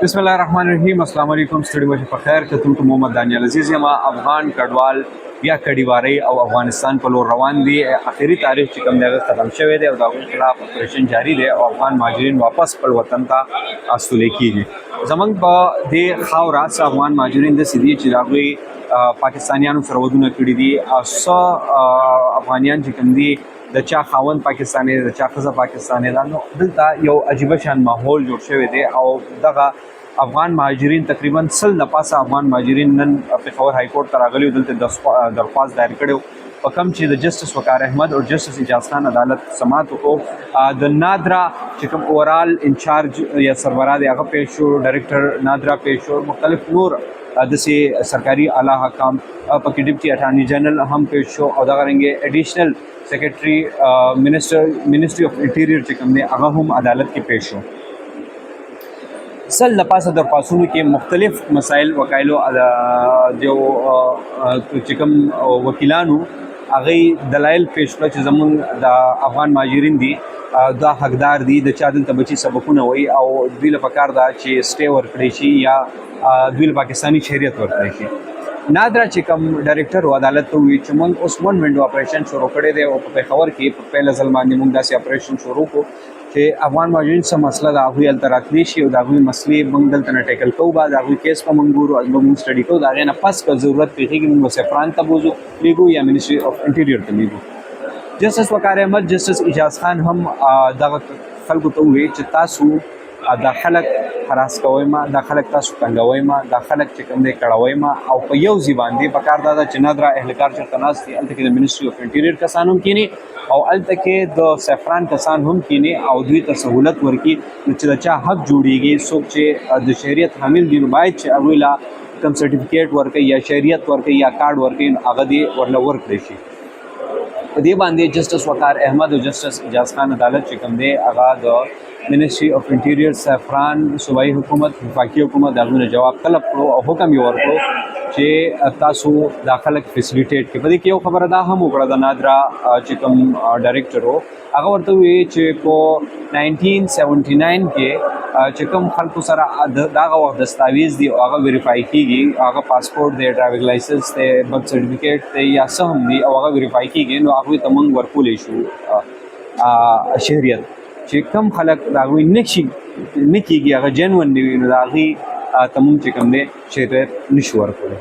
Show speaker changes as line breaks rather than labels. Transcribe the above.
بسم الله الرحمن الرحیم. السلام علیکم. ستړي بشي په خیر. کتونکو محمد دانیال عزیز یم. افغان کډوال بیا کډیواري او افغانستان په لور روان دي. اخري تاریخ چې کوم دی ختم شوی دی او د هغوی خلاف اپریشن جاری دی او افغان مهاجرین واپس خپل وطن ته استولی کیږي. زمونږ په دې خاوره څه افغان مهاجرین داسې دي چې د هغوی پاکستانیانو سره ودونه کړي دي او څه افغانیان چې کوم دي د چا خاوند پاکستاني د چا ښځه پاکستاني ده. نو دلته یو عجیبه شان ماحول جوړ شوی دی او دغه افغان مهاجرین تقریبا 100 نه پاسه افغان مهاجرین نن پېښور های کورټ ته راغلي دلته درخواست دایر کړی په کوم چې د جسټس وقار احمد او جسټس اجاز خان عدالت سماعت وکړو. د نادرا چې کوم اورال انچارج یا سربراہ دی هغه پیښ شو، ډایرکټر نادرا پیښ شو، مختلف نور داسې سرکاري اعلی حکام پکې ډیپټي اټارني جنرال هم پیښ شو او دغه رنګې اډیشنل سیکرټري منسټري اف انټیریر چې کوم دی هغه هم عدالت کې پیښ شو. سل د پاسه درخواستونو کې مختلف مسایل وکایلو جو چې کوم وکیلانو هغه دلایل پیش کړل چې زمونږ د افغان مهاجرین دي دا حقدار دي د چا دلته بچي سبقونه وایي او دوی له پکار ده چې سټې ورکړی شي یا دوی له پاکستاني شهریت ورکړی شي. نادرا چې کوم ډایرکټر و عدالت ته وویل چې موږ اوس ون وینډو اپریشن شروع کړی دی او په پېښور کې په پیله ځل باندې موږ داسې اپریشن شروع کړو چې افغان مهاجرین څه مسله ده هغوی هلته راتلی شي او د هغوی مسلې موږ دلته نه ټیکل کوو، بعد د هغوی کیس به موږ ګورو، موږ سټډي کوو، د هغې نه پس که ضرورت پېښېږي موږ به سفران ته بوځو لیږو یا منسټري اف انټیریر ته لیږو. جسټس وقار احمد جسټس اجاز خان هم دغه خلکو ته وویل چې تاسو دا خلک هراس کوئ ما، دا خلک تاسو تنګوئ ما، دا خلک چې کوم دی کړوئ ما او په یو ځای باندې پکار دا ده چې نادرا اهلکار چېرته ناست دي هلته کې د منسټري اف انټیریر کسان هم کینی او هلته کې د سفران کسان هم کینی او دوی ته سهولت ورکړي چې د چا حق جوړیږي څوک چې د شهریت حامل دي نو باید چې هغوی له کوم سرټیفیکیټ ورکوي یا شهریت ورکوي یا کارډ ورکوي نو هغه دې ورله ورکړی شي. په دې باندې جسټس وقار احمد او جسټس اجاز خان عدالت چې کوم دی هغه د منسټري اف انټیریر سفران صوبایي حکومت وفاقي حکومت د هغوی نه جواب طلب کړو او حکم یې ورکړو چې تاسو دا خلک فیسیلیټیټ کړئ. په دې کې یو خبره دا هم وکړه د نادرا چې کوم ډایرکټر و هغه ورته وویل چې په 1979 کې چې کوم خلکو سره دغه وخت دستاویز دي او هغه ویریفای کیږي، هغه پاسپورټ دی، ډرایوینګ لایسنس دی، برث سرټیفیکیټ دی یا څه هم دي او هغه ویریفای کیږي نو هغوی ته موږ ورکولی شو شهریت. چې کم خلک د هغوی نه کیږي هغه جنون نه وي نو د هغوی ته موږ چې کوم دی شهریت نشو ورکولی.